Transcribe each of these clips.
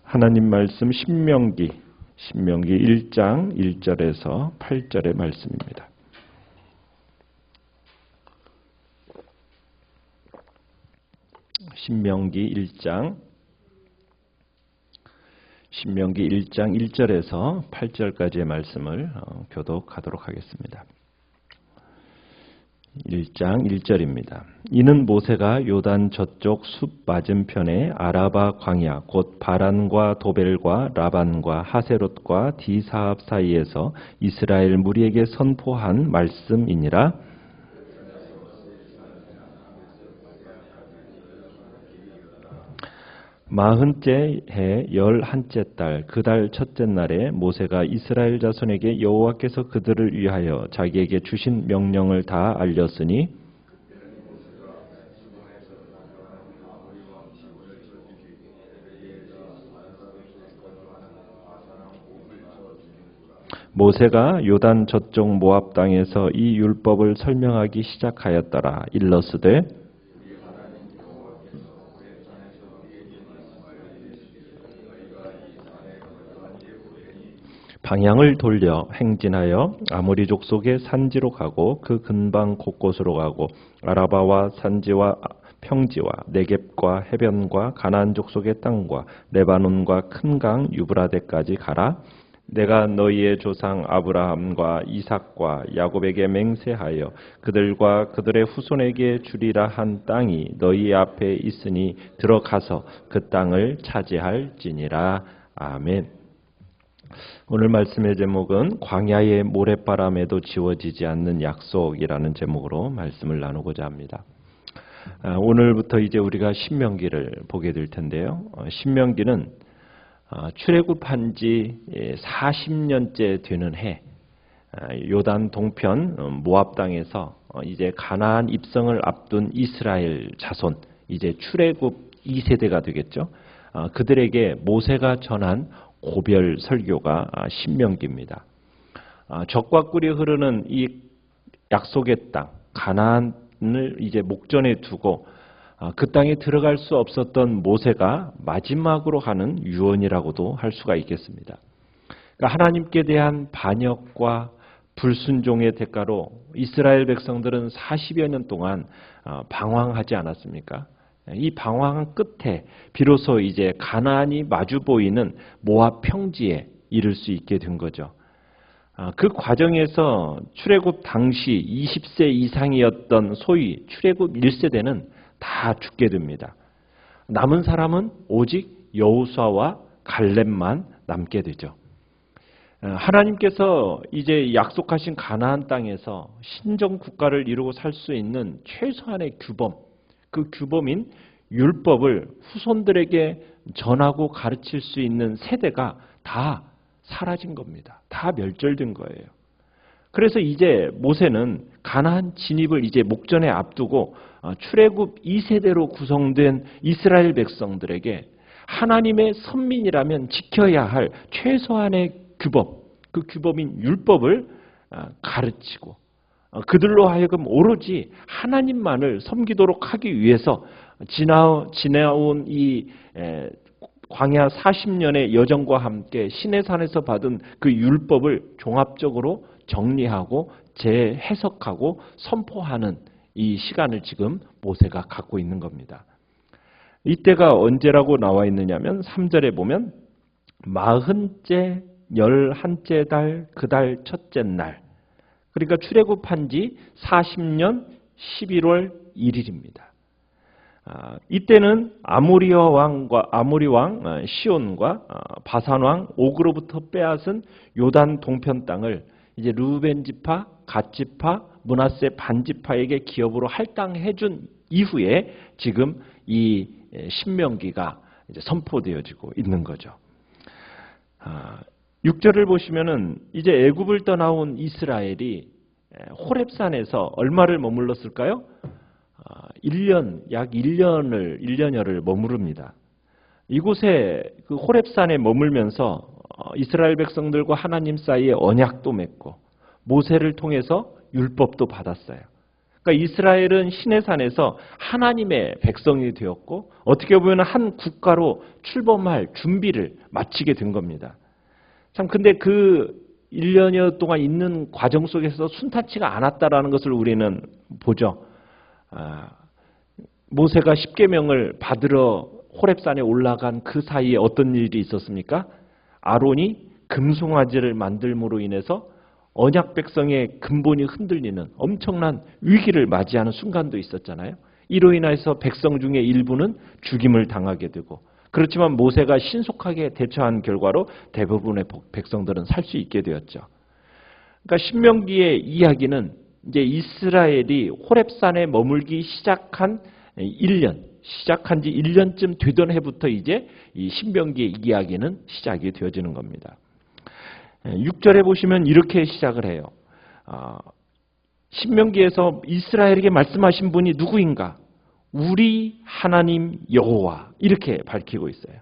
하나님 말씀 신명기 1장 1절에서 8절의 말씀입니다. 신명기 1장 1절에서 8절까지의 말씀을 교독하도록 하겠습니다. 1장 1절입니다. 이는 모세가 요단 저쪽 숲 맞은편에 아라바 광야 곧 바란과 도벨과 라반과 하세롯과 디사합 사이에서 이스라엘 무리에게 선포한 말씀이니라. 마흔째 해 11째 달 그 달 첫째 날에 모세가 이스라엘 자손에게 여호와께서 그들을 위하여 자기에게 주신 명령을 다 알렸으니 모세가 요단 저쪽 모압 땅에서 이 율법을 설명하기 시작하였더라. 일러스되 방향을 돌려 행진하여 아모리 족속의 산지로 가고 그 근방 곳곳으로 가고 아라바와 산지와 평지와 네겝과 해변과 가나안 족속의 땅과 레바논과 큰 강 유브라데까지 가라. 내가 너희의 조상 아브라함과 이삭과 야곱에게 맹세하여 그들과 그들의 후손에게 주리라 한 땅이 너희 앞에 있으니 들어가서 그 땅을 차지할지니라. 아멘. 오늘 말씀의 제목은 광야의 모래바람에도 지워지지 않는 약속이라는 제목으로 말씀을 나누고자 합니다. 오늘부터 이제 우리가 신명기를 보게 될 텐데요. 신명기는 출애굽한 지 40년째 되는 해 요단 동편 모압 땅에서 이제 가나안 입성을 앞둔 이스라엘 자손 이제 출애굽 2세대가 되겠죠. 그들에게 모세가 전한 고별 설교가 신명기입니다. 적과 꿀이 흐르는 이 약속의 땅 가나안을 이제 목전에 두고 그 땅에 들어갈 수 없었던 모세가 마지막으로 하는 유언이라고도 할 수가 있겠습니다. 그러니까 하나님께 대한 반역과 불순종의 대가로 이스라엘 백성들은 40여 년 동안 방황하지 않았습니까? 이 방황 끝에 비로소 이제 가나안이 마주 보이는 모압 평지에 이를 수 있게 된 거죠. 그 과정에서 출애굽 당시 20세 이상이었던 소위 출애굽 1세대는 다 죽게 됩니다. 남은 사람은 오직 여호수아와 갈렙만 남게 되죠. 하나님께서 이제 약속하신 가나안 땅에서 신정 국가를 이루고 살 수 있는 최소한의 규범, 그 규범인 율법을 후손들에게 전하고 가르칠 수 있는 세대가 다 사라진 겁니다. 다 멸절된 거예요. 그래서 이제 모세는 가나안 진입을 이제 목전에 앞두고 출애굽 2세대로 구성된 이스라엘 백성들에게 하나님의 선민이라면 지켜야 할 최소한의 규범, 그 규범인 율법을 가르치고 그들로 하여금 오로지 하나님만을 섬기도록 하기 위해서 지나온 이 광야 40년의 여정과 함께 시내산에서 받은 그 율법을 종합적으로 정리하고 재해석하고 선포하는 이 시간을 지금 모세가 갖고 있는 겁니다. 이때가 언제라고 나와 있느냐면 3절에 보면 마흔째 11째 달 그 달 첫째 날, 그러니까 출애굽한 지 40년 11월 1일입니다. 이때는 아모리 왕 시온과 바산 왕 옥으로부터 빼앗은 요단 동편 땅을 이제 르우벤 지파, 갓 지파, 므낫세 반 지파에게 기업으로 할당해 준 이후에 지금 이 신명기가 이제 선포되어지고 있는 거죠. 6절을 보시면은 이제 애굽을 떠나온 이스라엘이 호렙산에서 얼마를 머물렀을까요? 1년, 약 1년여를 머무릅니다. 이곳에 그 호렙산에 머물면서 이스라엘 백성들과 하나님 사이에 언약도 맺고 모세를 통해서 율법도 받았어요. 그러니까 이스라엘은 시내산에서 하나님의 백성이 되었고 어떻게 보면 한 국가로 출범할 준비를 마치게 된 겁니다. 참 근데 그 1년여 동안 있는 과정 속에서 순탄치가 않았다라는 것을 우리는 보죠. 모세가 십계명을 받으러 호렙산에 올라간 그 사이에 어떤 일이 있었습니까? 아론이 금송아지를 만들므로 인해서 언약 백성의 근본이 흔들리는 엄청난 위기를 맞이하는 순간도 있었잖아요. 이로 인해서 백성 중에 일부는 죽임을 당하게 되고, 그렇지만 모세가 신속하게 대처한 결과로 대부분의 백성들은 살 수 있게 되었죠. 그러니까 신명기의 이야기는 이제 이스라엘이 호렙산에 머물기 시작한 지 1년쯤 되던 해부터 이제 이 신명기의 이야기는 시작이 되어지는 겁니다. 6절에 보시면 이렇게 시작을 해요. 신명기에서 이스라엘에게 말씀하신 분이 누구인가? 우리 하나님 여호와, 이렇게 밝히고 있어요.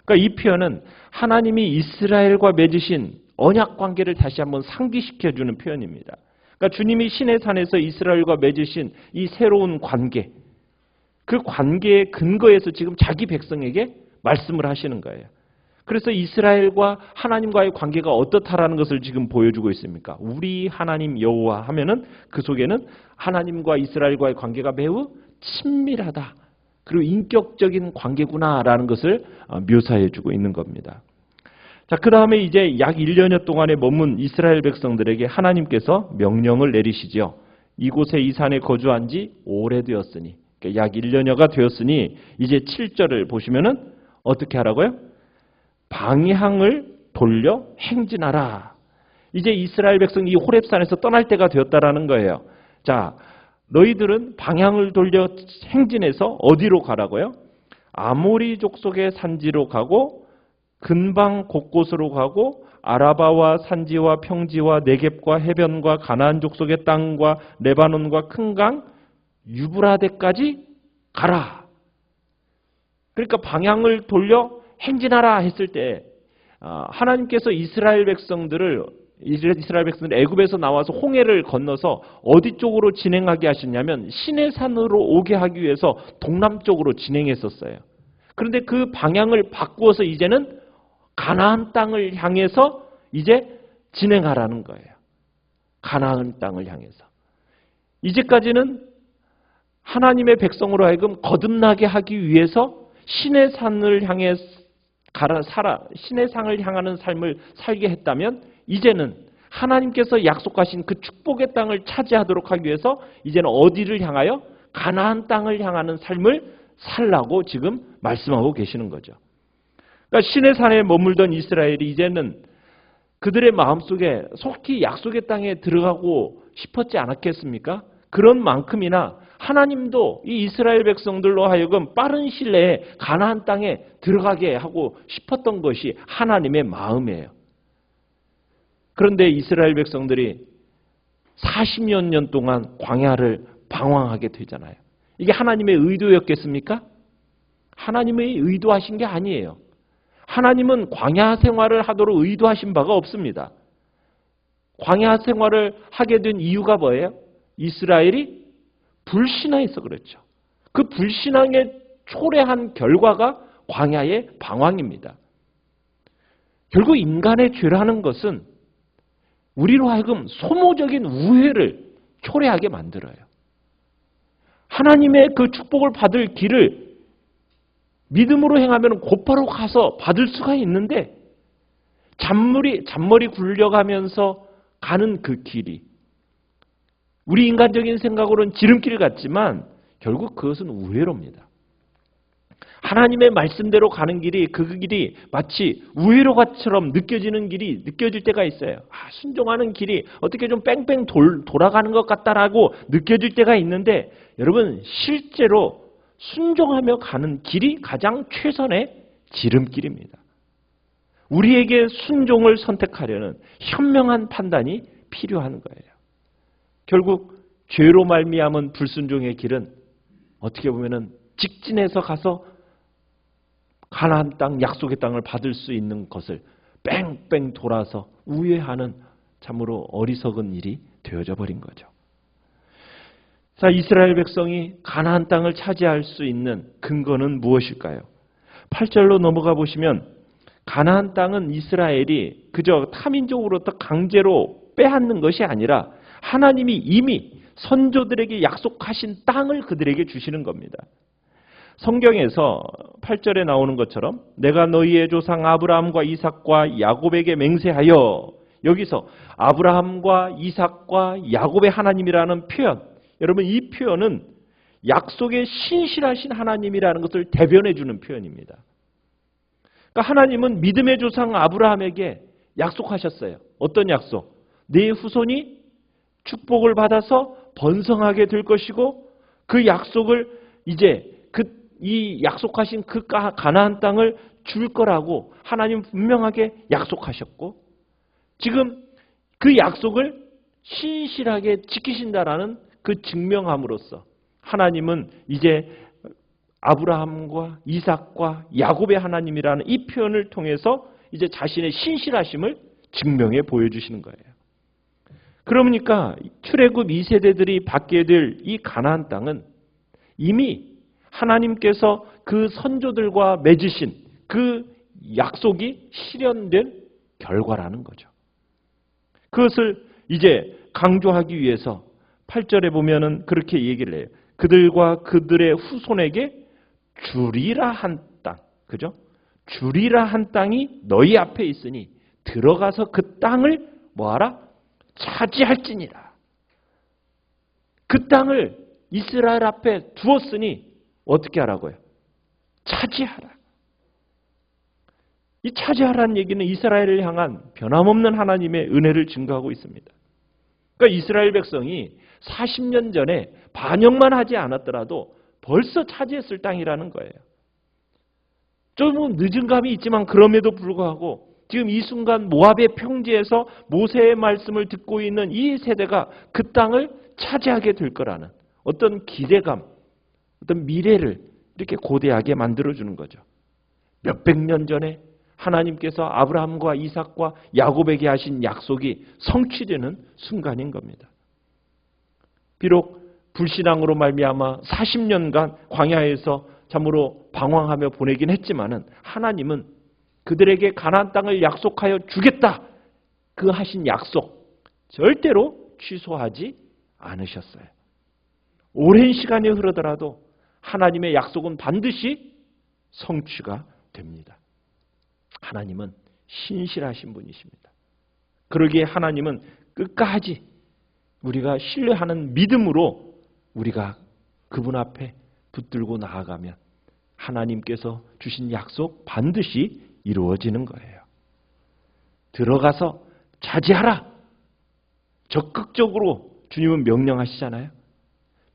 그러니까 이 표현은 하나님이 이스라엘과 맺으신 언약 관계를 다시 한번 상기시켜주는 표현입니다. 그러니까 주님이 시내산에서 이스라엘과 맺으신 이 새로운 관계, 그 관계의 근거에서 지금 자기 백성에게 말씀을 하시는 거예요. 그래서 이스라엘과 하나님과의 관계가 어떻다라는 것을 지금 보여주고 있습니까? 우리 하나님 여호와 하면은 그 속에는 하나님과 이스라엘과의 관계가 매우 친밀하다, 그리고 인격적인 관계구나라는 것을 묘사해주고 있는 겁니다. 자, 그 다음에 이제 약 1년여 동안에 머문 이스라엘 백성들에게 하나님께서 명령을 내리시죠. 이곳에 이 산에 거주한 지 오래되었으니, 그러니까 약 1년여가 되었으니 이제 7절을 보시면은 어떻게 하라고요? 방향을 돌려 행진하라. 이제 이스라엘 백성이 이 호렙산에서 떠날 때가 되었다라는 거예요. 자, 너희들은 방향을 돌려 행진해서 어디로 가라고요? 아모리 족속의 산지로 가고 근방 곳곳으로 가고 아라바와 산지와 평지와 네겝과 해변과 가나안 족속의 땅과 레바논과 큰 강 유브라데까지 가라. 그러니까 방향을 돌려 행진하라 했을 때 하나님께서 이스라엘 백성들을 애굽에서 나와서 홍해를 건너서 어디 쪽으로 진행하게 하셨냐면 시내산으로 오게 하기 위해서 동남쪽으로 진행했었어요. 그런데 그 방향을 바꾸어서 이제는 가나안 땅을 향해서 이제 진행하라는 거예요. 가나안 땅을 향해서. 이제까지는 하나님의 백성으로 하여금 거듭나게 하기 위해서 시내산을 향해 시내산을 향하는 삶을 살게 했다면, 이제는 하나님께서 약속하신 그 축복의 땅을 차지하도록 하기 위해서 이제는 어디를 향하여? 가나안 땅을 향하는 삶을 살라고 지금 말씀하고 계시는 거죠. 그러니까 시내산에 머물던 이스라엘이 이제는 그들의 마음속에 속히 약속의 땅에 들어가고 싶었지 않았겠습니까? 그런 만큼이나 하나님도 이 이스라엘 백성들로 하여금 빠른 시일 내에 가나안 땅에 들어가게 하고 싶었던 것이 하나님의 마음이에요. 그런데 이스라엘 백성들이 40여 년 동안 광야를 방황하게 되잖아요. 이게 하나님의 의도였겠습니까? 하나님의 의도하신 게 아니에요. 하나님은 광야 생활을 하도록 의도하신 바가 없습니다. 광야 생활을 하게 된 이유가 뭐예요? 이스라엘이 불신앙해서 그렇죠. 그 불신앙에 초래한 결과가 광야의 방황입니다. 결국 인간의 죄라는 것은 우리로 하여금 소모적인 우회를 초래하게 만들어요. 하나님의 그 축복을 받을 길을 믿음으로 행하면 곧바로 가서 받을 수가 있는데, 잔머리 굴려가면서 가는 그 길이 우리 인간적인 생각으로는 지름길 같지만 결국 그것은 우회로입니다. 하나님의 말씀대로 가는 길이, 그 길이 마치 우회로가처럼 느껴질 때가 있어요. 순종하는 길이 어떻게 좀 뺑뺑 돌아가는 것 같다라고 느껴질 때가 있는데, 여러분 실제로 순종하며 가는 길이 가장 최선의 지름길입니다. 우리에게 순종을 선택하려는 현명한 판단이 필요한 거예요. 결국 죄로 말미암은 불순종의 길은 어떻게 보면은 직진해서 가서 가나안 땅, 약속의 땅을 받을 수 있는 것을 뺑뺑 돌아서 우회하는 참으로 어리석은 일이 되어져 버린 거죠. 자, 이스라엘 백성이 가나안 땅을 차지할 수 있는 근거는 무엇일까요? 8절로 넘어가 보시면 가나안 땅은 이스라엘이 그저 타민족으로부터 강제로 빼앗는 것이 아니라 하나님이 이미 선조들에게 약속하신 땅을 그들에게 주시는 겁니다. 성경에서 8절에 나오는 것처럼 내가 너희의 조상 아브라함과 이삭과 야곱에게 맹세하여, 여기서 아브라함과 이삭과 야곱의 하나님이라는 표현, 여러분 이 표현은 약속에 신실하신 하나님이라는 것을 대변해 주는 표현입니다. 그러니까 하나님은 믿음의 조상 아브라함에게 약속하셨어요. 어떤 약속? 네 후손이 축복을 받아서 번성하게 될 것이고 그 약속을 이제 이 약속하신 그 가나안 땅을 줄 거라고 하나님 분명하게 약속하셨고, 지금 그 약속을 신실하게 지키신다라는 그 증명함으로써 하나님은 이제 아브라함과 이삭과 야곱의 하나님이라는 이 표현을 통해서 이제 자신의 신실하심을 증명해 보여주시는 거예요. 그러니까 출애굽 2세대들이 받게 될 이 가나안 땅은 이미 하나님께서 그 선조들과 맺으신 그 약속이 실현된 결과라는 거죠. 그것을 이제 강조하기 위해서 8절에 보면은 그렇게 얘기를 해요. 그들과 그들의 후손에게 주리라 한 땅, 그죠? 주리라 한 땅이 너희 앞에 있으니 들어가서 그 땅을 뭐하라? 차지할지니라. 그 땅을 이스라엘 앞에 두었으니 어떻게 하라고요? 차지하라. 이 차지하라는 얘기는 이스라엘을 향한 변함없는 하나님의 은혜를 증거하고 있습니다. 그러니까 이스라엘 백성이 40년 전에 반역만 하지 않았더라도 벌써 차지했을 땅이라는 거예요. 좀 늦은 감이 있지만 그럼에도 불구하고 지금 이 순간 모압의 평지에서 모세의 말씀을 듣고 있는 이 세대가 그 땅을 차지하게 될 거라는 어떤 기대감, 어떤 미래를 이렇게 고대하게 만들어주는 거죠. 몇백 년 전에 하나님께서 아브라함과 이삭과 야곱에게 하신 약속이 성취되는 순간인 겁니다. 비록 불신앙으로 말미암아 40년간 광야에서 참으로 방황하며 보내긴 했지만은 하나님은 그들에게 가나안 땅을 약속하여 주겠다, 그 하신 약속 절대로 취소하지 않으셨어요. 오랜 시간이 흐르더라도 하나님의 약속은 반드시 성취가 됩니다. 하나님은 신실하신 분이십니다. 그러기에 하나님은 끝까지 우리가 신뢰하는 믿음으로 우리가 그분 앞에 붙들고 나아가면 하나님께서 주신 약속 반드시 이루어지는 거예요. 들어가서 차지하라. 적극적으로 주님은 명령하시잖아요.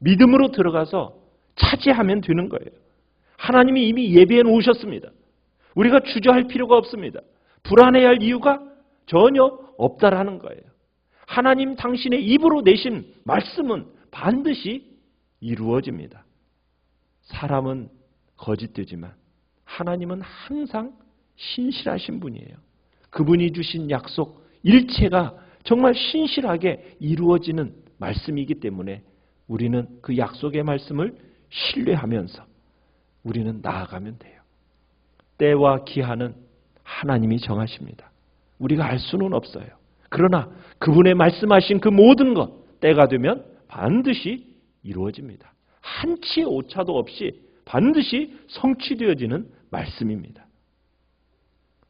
믿음으로 들어가서 차지하면 되는 거예요. 하나님이 이미 예비해 놓으셨습니다. 우리가 주저할 필요가 없습니다. 불안해할 이유가 전혀 없다라는 거예요. 하나님 당신의 입으로 내신 말씀은 반드시 이루어집니다. 사람은 거짓되지만 하나님은 항상 신실하신 분이에요. 그분이 주신 약속 일체가 정말 신실하게 이루어지는 말씀이기 때문에 우리는 그 약속의 말씀을 신뢰하면서 우리는 나아가면 돼요. 때와 기한은 하나님이 정하십니다. 우리가 알 수는 없어요. 그러나 그분의 말씀하신 그 모든 것 때가 되면 반드시 이루어집니다. 한치의 오차도 없이 반드시 성취되어지는 말씀입니다.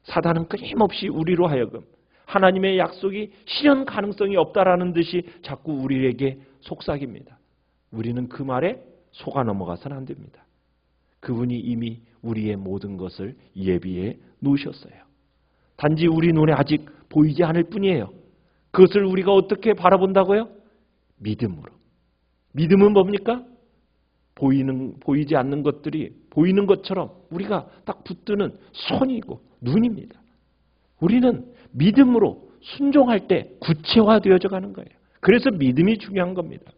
사단은 끊임없이 우리로 하여금 하나님의 약속이 실현 가능성이 없다라는 듯이 자꾸 우리에게 속삭입니다. 우리는 그 말에 속아 넘어가서는 안 됩니다. 그분이 이미 우리의 모든 것을 예비해 놓으셨어요. 단지 우리 눈에 아직 보이지 않을 뿐이에요. 그것을 우리가 어떻게 바라본다고요? 믿음으로. 믿음은 뭡니까? 보이지 않는 것들이 보이는 것처럼 우리가 딱 붙드는 손이고 눈입니다. 우리는 믿음으로 순종할 때 구체화되어져 가는 거예요. 그래서 믿음이 중요한 겁니다.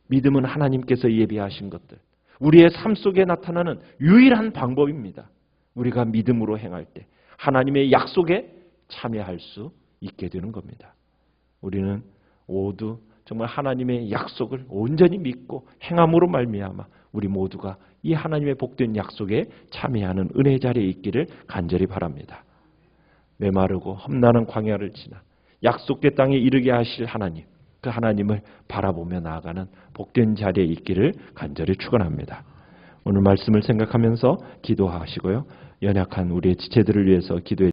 믿음은 하나님께서 예비하신 것들, 우리의 삶 속에 나타나는 유일한 방법입니다. 우리가 믿음으로 행할 때 하나님의 약속에 참여할 수 있게 되는 겁니다. 우리는 모두 정말 하나님의 약속을 온전히 믿고 행함으로 말미암아 우리 모두가 이 하나님의 복된 약속에 참여하는 은혜 자리에 있기를 간절히 바랍니다. 메마르고 험난한 광야를 지나 약속의 땅에 이르게 하실 하나님, 그 하나님을 바라보며 나아가는 복된 자리에 있기를 간절히 축원합니다. 오늘 말씀을 생각하면서 기도하시고요. 연약한 우리의 지체들을 위해서 기도해